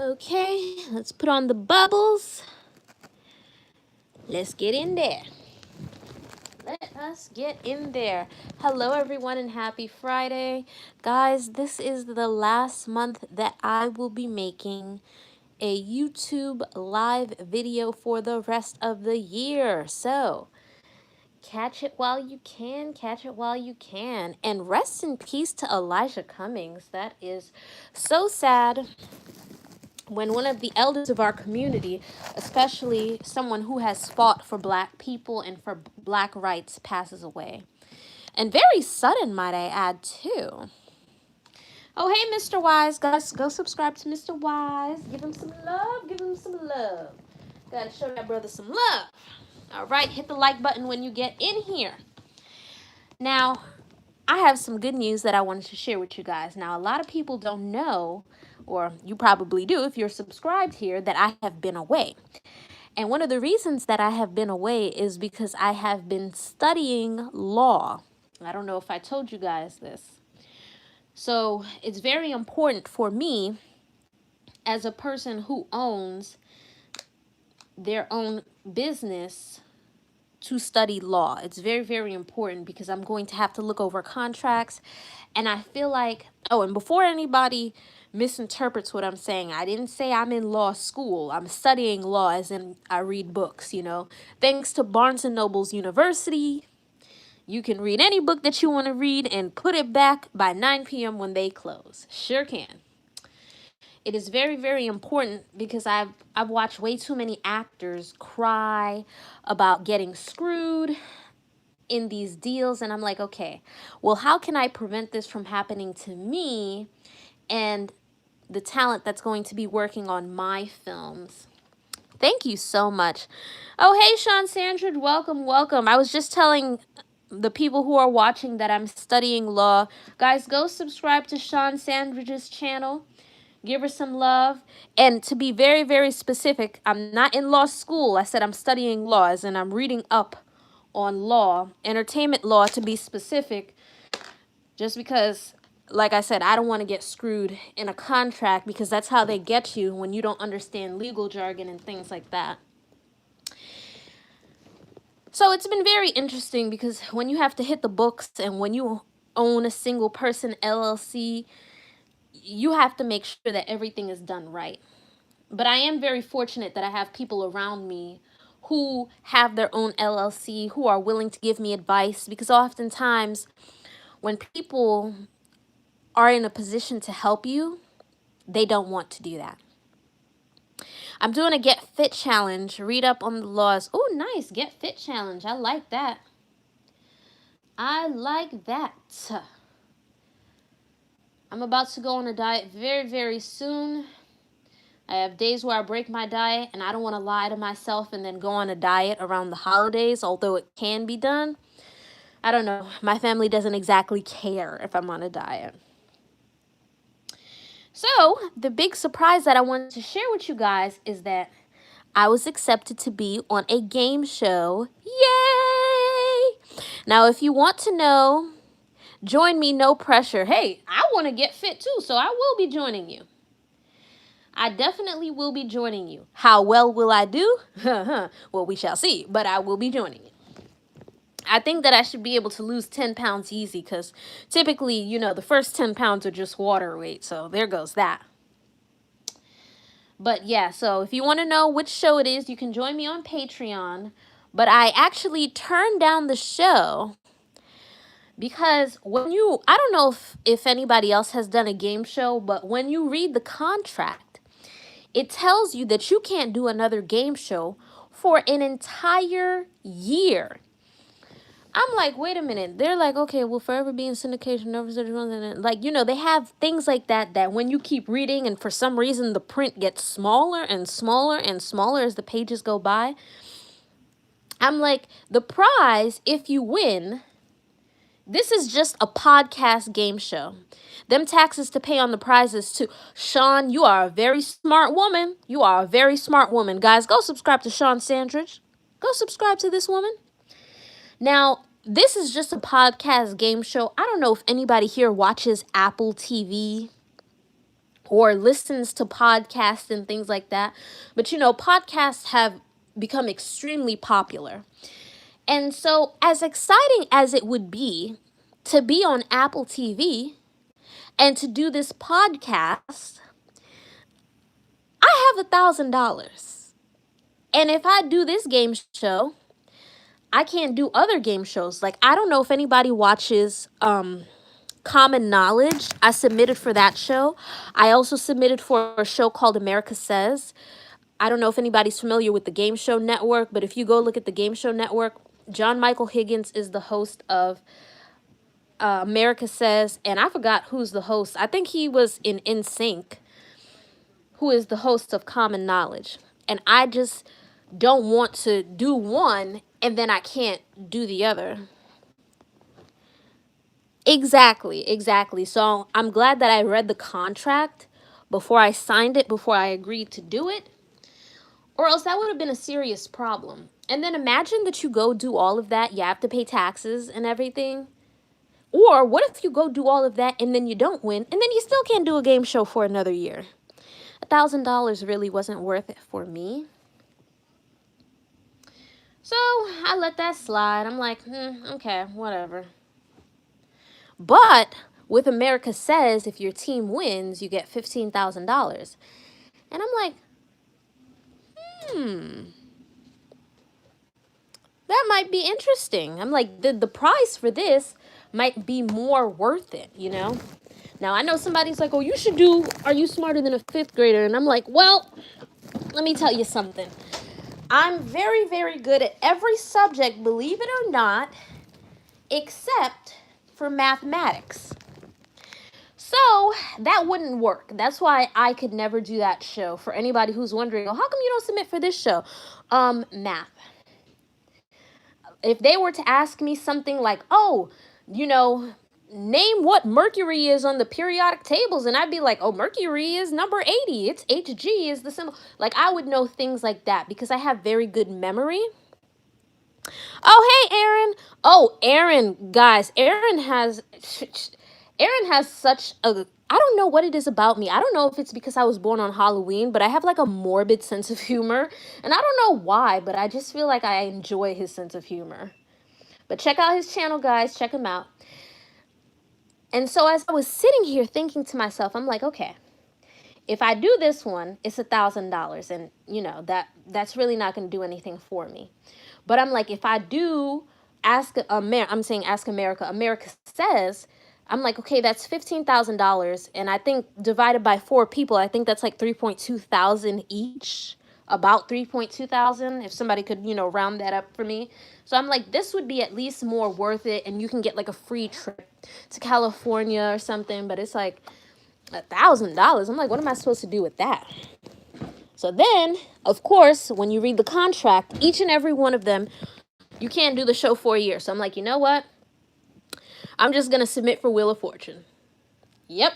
Okay, let's put on the bubbles. Let's get in there. Let us get in there. Hello, everyone, and happy Friday. Guys, this is the last month that I will be making a YouTube live video for the rest of the year. So, catch it while you can, catch it while you can. And rest in peace to Elijah Cummings. That is so sad when one of the elders of our community, especially someone who has fought for Black people and for Black rights, passes away. And very sudden, might I add, too. Oh, hey, Mr. Wise. Guys, go subscribe to Mr. Wise. Give him some love. Give him some love. Gotta show that brother some love. All right, hit the like button when you get in here. Now, I have some good news that I wanted to share with you guys. Now, a lot of people don't know, or you probably do if you're subscribed here, that I have been away. And one of the reasons that I have been away is because I have been studying law. I don't know if I told you guys this. So it's very important for me as a person who owns their own business to study law. It's very, very important because I'm going to have to look over contracts. And I feel like, oh, and before anybody misinterprets what I'm saying, I didn't say I'm in law school. I'm studying law as in I read books, you know. Thanks to Barnes & Noble's University, you can read any book that you want to read and put it back by 9 p.m. when they close. Sure can. It is very, very important because I've watched way too many actors cry about getting screwed in these deals, and I'm like, okay, well, how can I prevent this from happening to me and the talent that's going to be working on my films? Thank you so much. Oh, hey, Sean Sandridge, welcome, welcome. I was just telling the people who are watching that I'm studying law. Guys, go subscribe to Sean Sandridge's channel. Give her some love. And to be very, very specific, I'm not in law school. I said I'm studying laws and I'm reading up on law, entertainment law to be specific, just because, like I said, I don't want to get screwed in a contract because that's how they get you when you don't understand legal jargon and things like that. So it's been very interesting because when you have to hit the books and when you own a single person LLC, you have to make sure that everything is done right. But I am very fortunate that I have people around me who have their own LLC, who are willing to give me advice, because oftentimes when people are in a position to help you, they don't want to do that. I'm doing a Get Fit challenge. Read up on the laws. Oh, nice. Get Fit challenge. I like that. I like that. I'm about to go on a diet very, very soon. I have days where I break my diet, and I don't want to lie to myself and then go on a diet around the holidays, although it can be done. I don't know. My family doesn't exactly care if I'm on a diet. So, the big surprise that I wanted to share with you guys is that I was accepted to be on a game show. Yay! Now, if you want to know, join me, no pressure. Hey, I want to get fit too, so I will be joining you. I definitely will be joining you. How well will I do? Well, we shall see, but I will be joining you. I think that I should be able to lose 10 pounds easy because typically, you know, the first 10 pounds are just water weight, so there goes that. But yeah, so if you want to know which show it is, you can join me on Patreon. But I actually turned down the show because when you, I don't know if anybody else has done a game show, but when you read the contract, it tells you that you can't do another game show for an entire year. I'm like, wait a minute. They're like, okay, we'll forever be in syndication. Like, you know, they have things like that when you keep reading and for some reason the print gets smaller and smaller and smaller as the pages go by. I'm like, the prize, if you win, this is just a podcast game show. Them taxes to pay on the prizes too. Sean, you are a very smart woman. You are a very smart woman. Guys, go subscribe to Sean Sandridge. Go subscribe to this woman. Now, this is just a podcast game show. I don't know if anybody here watches Apple TV or listens to podcasts and things like that. But podcasts have become extremely popular. And so, as exciting as it would be to be on Apple TV and to do this podcast, I have $1,000. And if I do this game show, I can't do other game shows. Like, I don't know if anybody watches Common Knowledge. I submitted for that show. I also submitted for a show called America Says. I don't know if anybody's familiar with the Game Show Network, but if you go look at the Game Show Network, John Michael Higgins is the host of America Says, and I forgot who's the host. I think he was in NSYNC, who is the host of Common Knowledge. And I just don't want to do one and then I can't do the other. Exactly. So I'm glad that I read the contract before I signed it, before I agreed to do it, or else that would have been a serious problem. And then imagine that you go do all of that, you have to pay taxes and everything. Or what if you go do all of that and then you don't win, and then you still can't do a game show for another year? $1,000 really wasn't worth it for me. So I let that slide. I'm like, okay, whatever. But with America Says, if your team wins, you get $15,000. And I'm like, that might be interesting. I'm like, the price for this might be more worth it, Now, I know somebody's like, oh, you should do Are You Smarter Than a Fifth Grader? And I'm like, well, let me tell you something. I'm very, very good at every subject, believe it or not, except for mathematics. So that wouldn't work. That's why I could never do that show. For anybody who's wondering, oh, how come you don't submit for this show? Math. If they were to ask me something like, oh, name what Mercury is on the periodic tables, and I'd be like, oh, Mercury is number 80. It's Hg is the symbol. Like, I would know things like that because I have very good memory. Oh, hey, Aaron. Oh, Aaron, guys, Aaron has such a, I don't know what it is about me. I don't know if it's because I was born on Halloween, but I have like a morbid sense of humor. And I don't know why, but I just feel like I enjoy his sense of humor. But check out his channel, guys. Check him out. And so as I was sitting here thinking to myself, I'm like, okay, if I do this one, it's $1,000. And, that's really not going to do anything for me. But I'm like, if I do Ask America, America Says, I'm like, okay, that's $15,000. And I think divided by 4 people, I think that's like 3.2 thousand each. About 3.2 thousand, if somebody could, round that up for me. So I'm like, this would be at least more worth it. And you can get like a free trip to California or something. But it's like $1,000. I'm like, what am I supposed to do with that? So then, of course, when you read the contract, each and every one of them, you can't do the show for a year. So I'm like, you know what? I'm just going to submit for Wheel of Fortune. Yep,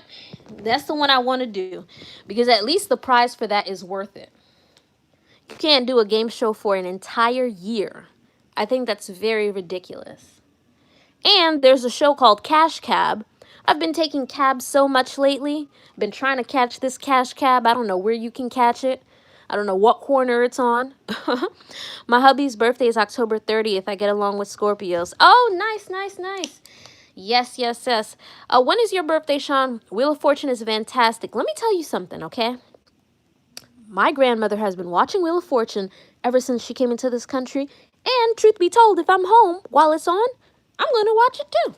that's the one I want to do. Because at least the prize for that is worth it. You can't do a game show for an entire year. I think that's very ridiculous. And there's a show called Cash Cab. I've been taking cabs so much lately. Been trying to catch this Cash Cab. I don't know where you can catch it. I don't know what corner it's on. My hubby's birthday is October 30th. I get along with Scorpios. Oh, nice. Yes. When is your birthday, Sean? Wheel of Fortune is fantastic. Let me tell you something, okay? My grandmother has been watching Wheel of Fortune ever since she came into this country. And truth be told, if I'm home while it's on, I'm going to watch it too.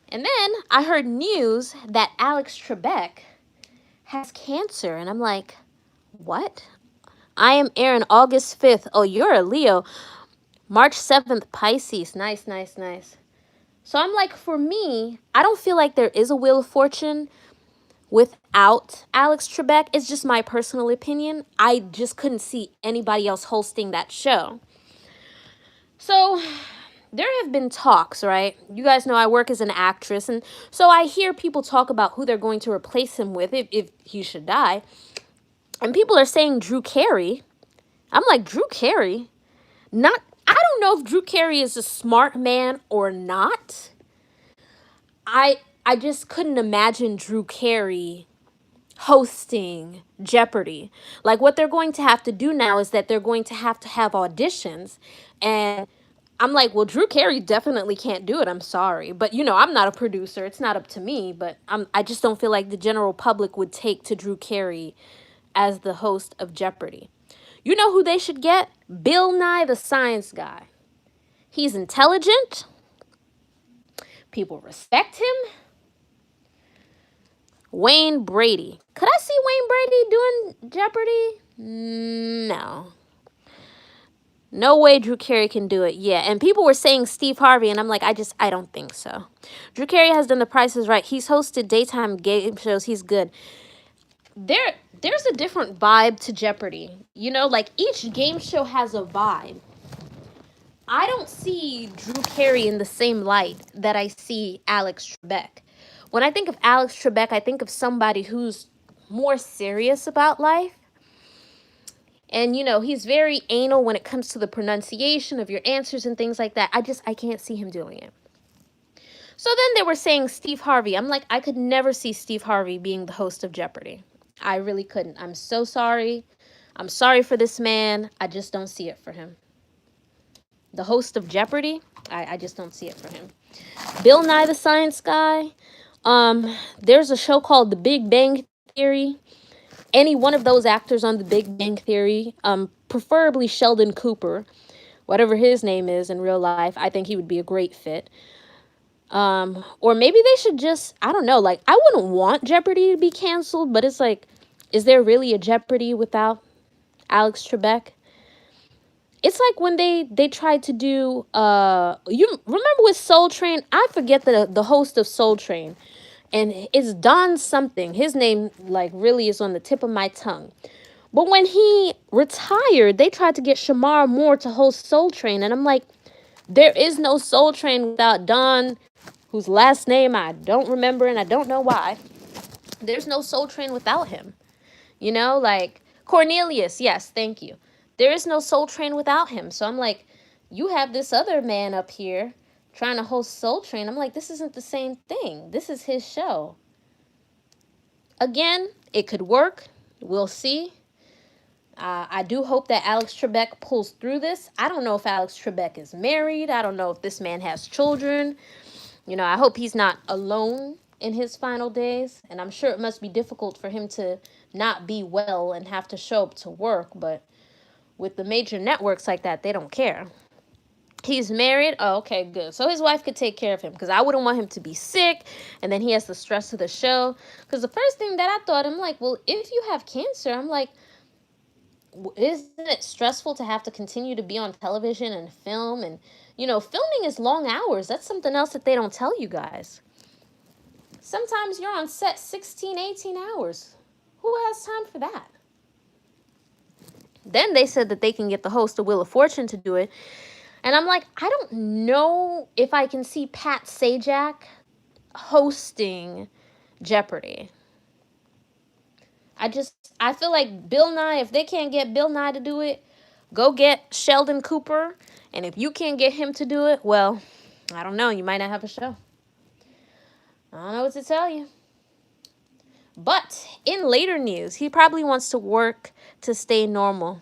And then I heard news that Alex Trebek has cancer. And I'm like, what? I am Aaron, August 5th. Oh, you're a Leo. March 7th, Pisces. Nice. So I'm like, for me, I don't feel like there is a Wheel of Fortune without Alex Trebek. It's just my personal opinion. I just couldn't see anybody else hosting that show. So there have been talks, right? You guys know I work as an actress, and so I hear people talk about who they're going to replace him with if he should die. And people are saying Drew Carey. I'm like, Drew Carey? I don't know if Drew Carey is a smart man or not. I just couldn't imagine Drew Carey hosting Jeopardy. Like, what they're going to have to do now is that they're going to have auditions. And I'm like, well, Drew Carey definitely can't do it. I'm sorry. But, I'm not a producer. It's not up to me. But I just don't feel like the general public would take to Drew Carey as the host of Jeopardy. You know who they should get? Bill Nye the Science Guy. He's intelligent. People respect him. Wayne Brady. Could I see Wayne Brady doing Jeopardy? No. No way Drew Carey can do it. Yeah, and people were saying Steve Harvey, and I'm like, I don't think so. Drew Carey has done The Price is Right. He's hosted daytime game shows. He's good. There's a different vibe to Jeopardy. Like each game show has a vibe. I don't see Drew Carey in the same light that I see Alex Trebek. When I think of Alex Trebek, I think of somebody who's more serious about life. And, he's very anal when it comes to the pronunciation of your answers and things like that. I can't see him doing it. So then they were saying Steve Harvey. I'm like, I could never see Steve Harvey being the host of Jeopardy. I really couldn't. I'm so sorry. I'm sorry for this man. I just don't see it for him. The host of Jeopardy, I just don't see it for him. Bill Nye the Science Guy. There's a show called The Big Bang Theory. Any one of those actors on The Big Bang Theory, preferably Sheldon Cooper, whatever his name is in real life, I think he would be a great fit. Or maybe they should just, I don't know, like, I wouldn't want Jeopardy to be canceled, but it's like, is there really a Jeopardy without Alex Trebek? It's like when they tried to do, you remember with Soul Train? I forget the host of Soul Train. And it's Don something. His name, like, really is on the tip of my tongue. But when he retired, they tried to get Shamar Moore to host Soul Train. And I'm like, there is no Soul Train without Don, whose last name I don't remember and I don't know why. There's no Soul Train without him. Like Cornelius. Yes, thank you. There is no Soul Train without him. So I'm like, you have this other man up here trying to host Soul Train. I'm like, this isn't the same thing. This is his show. Again, it could work. We'll see. I do hope that Alex Trebek pulls through this. I don't know if Alex Trebek is married. I don't know if this man has children. I hope he's not alone in his final days. And I'm sure it must be difficult for him to not be well and have to show up to work. But with the major networks like that, they don't care. He's married. Oh, okay, good. So his wife could take care of him, because I wouldn't want him to be sick and then he has the stress of the show. Because the first thing that I thought, I'm like, well, if you have cancer, I'm like, isn't it stressful to have to continue to be on television and film? And, filming is long hours. That's something else that they don't tell you guys. Sometimes you're on set 16, 18 hours. Who has time for that? Then they said that they can get the host of Wheel of Fortune to do it. And I'm like, I don't know if I can see Pat Sajak hosting Jeopardy. I feel like Bill Nye, if they can't get Bill Nye to do it, go get Sheldon Cooper. And if you can't get him to do it, well, I don't know. You might not have a show. I don't know what to tell you. But in later news, he probably wants to work to stay normal.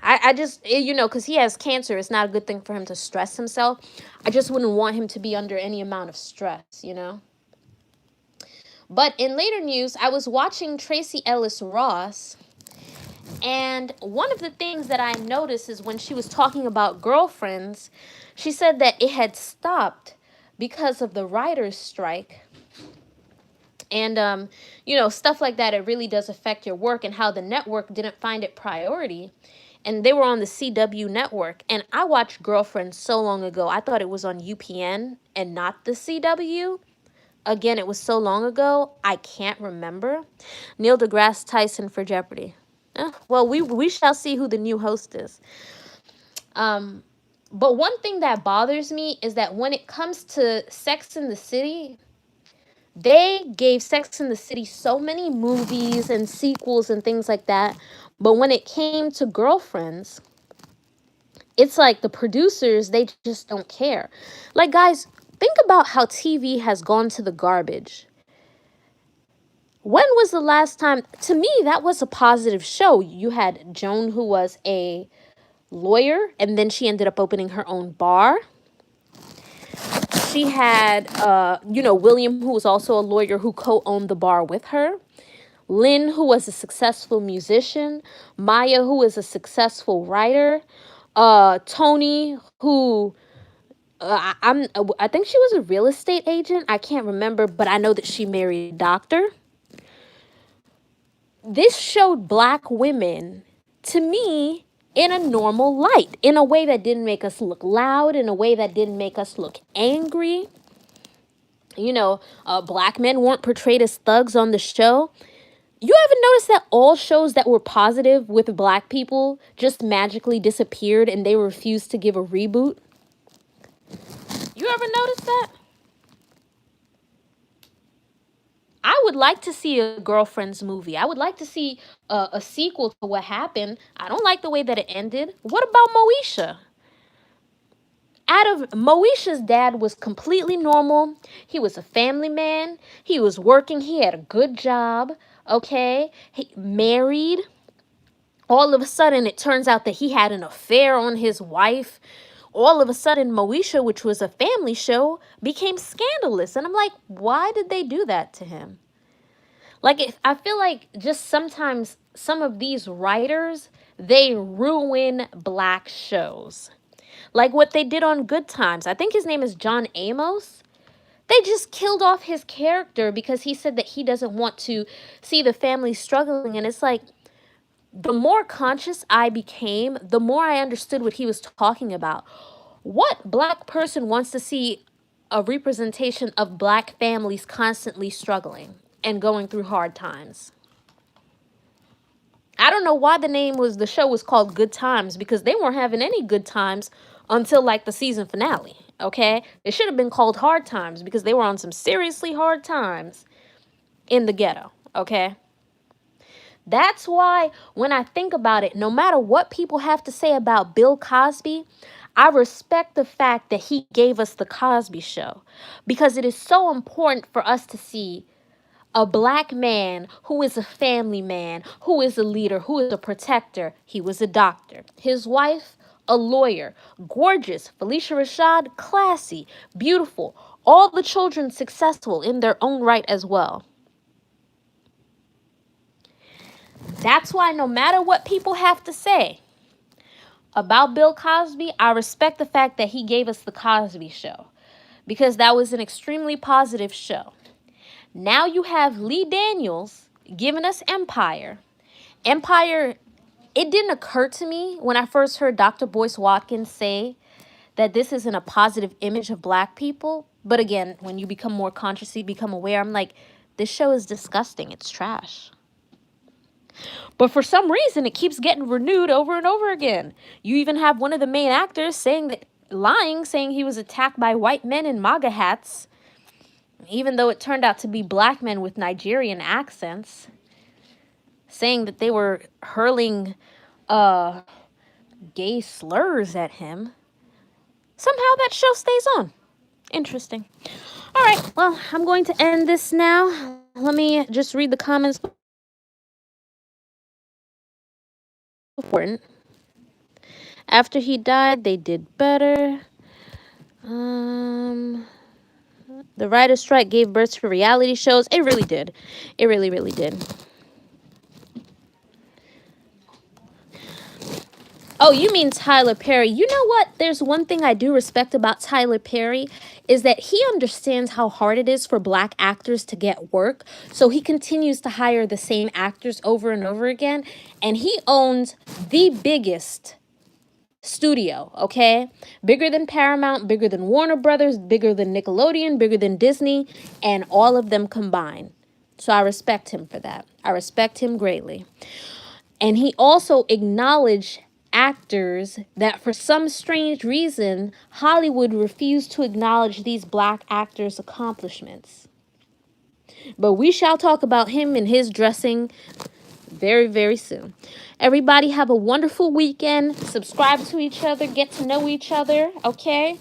I just, because he has cancer, it's not a good thing for him to stress himself. I just wouldn't want him to be under any amount of stress, But in later news, I was watching Tracee Ellis Ross, and one of the things that I noticed is when she was talking about Girlfriends, she said that it had stopped because of the writers' strike. And, stuff like that, it really does affect your work, and how the network didn't find it priority. And they were on the CW network. And I watched Girlfriends so long ago. I thought it was on UPN and not the CW. Again, it was so long ago, I can't remember. Neil deGrasse Tyson for Jeopardy. Well, we shall see who the new host is. But one thing that bothers me is that when it comes to Sex and the City, they gave Sex and the City so many movies and sequels and things like that. But when it came to Girlfriends, it's like the producers, they just don't care. Like, guys, Think about how TV has gone to the garbage. When was the last time, to me, that was a positive show? You had Joan, who was a lawyer, and then she ended up opening her own bar. She had, William, who was also a lawyer, who co-owned the bar with her. Lynn, who was a successful musician. Maya, who is a successful writer. Tony, who I think she was a real estate agent. I can't remember, but I know that she married a doctor. This showed Black women, to me, in a normal light, in a way that didn't make us look loud, in a way that didn't make us look angry. Black men weren't portrayed as thugs on the show. You haven't noticed that all shows that were positive with Black people just magically disappeared and they refused to give a reboot? You ever notice that? I would like to see a Girlfriends movie. I would like to see a sequel to what happened. I don't like the way that it ended. What about Moesha? Moesha's dad was completely normal. He was a family man. He was working. He had a good job. Okay. He married. All of a sudden, it turns out that he had an affair on his wife. All of a sudden, Moesha, which was a family show, became scandalous. And I'm like, why did they do that to him? I feel like just sometimes some of these writers, they ruin Black shows. Like what they did on Good Times. I think his name is John Amos. They just killed off his character because he said that he doesn't want to see the family struggling. And it's like, the more conscious I became, the more I understood what he was talking about. What Black person wants to see a representation of Black families constantly struggling and going through hard times? I don't know why the show was called Good Times, because they weren't having any good times until like the season finale. Okay, it should have been called Hard Times because they were on some seriously hard times in the ghetto. Okay, that's why when I think about it, no matter what people have to say about Bill Cosby, I respect the fact that he gave us the Cosby Show, because it is so important for us to see a Black man who is a family man, who is a leader, who is a protector. He was a doctor. His wife, a lawyer. Gorgeous. Felicia Rashad, classy, beautiful. All the children successful in their own right as well. That's why no matter what people have to say about Bill Cosby, I respect the fact that he gave us the Cosby Show, because that was an extremely positive show. Now you have Lee Daniels giving us Empire. Empire, it didn't occur to me when I first heard Dr. Boyce Watkins say that this isn't a positive image of Black people. But again, when you become more conscious, you become aware. I'm like, this show is disgusting. It's trash. But for some reason, it keeps getting renewed over and over again. You even have one of the main actors saying he was attacked by white men in MAGA hats, even though it turned out to be Black men with Nigerian accents, saying that they were hurling gay slurs at him. Somehow that show stays on. Interesting. All right, well, I'm going to end this now. Let me just read the comments. Important. After he died, they did better. The writer's strike gave birth to reality shows. It really did. It really, really did. Oh, you mean Tyler Perry. You know what? There's one thing I do respect about Tyler Perry is that he understands how hard it is for Black actors to get work. So he continues to hire the same actors over and over again. And he owns the biggest studio, okay? Bigger than Paramount, bigger than Warner Brothers, bigger than Nickelodeon, bigger than Disney, and all of them combined. So I respect him for that. I respect him greatly. And he also acknowledged actors that for some strange reason, Hollywood refused to acknowledge these Black actors' accomplishments. But we shall talk about him and his dressing very, very soon. Everybody have a wonderful weekend. Subscribe to each other. Get to know each other, okay?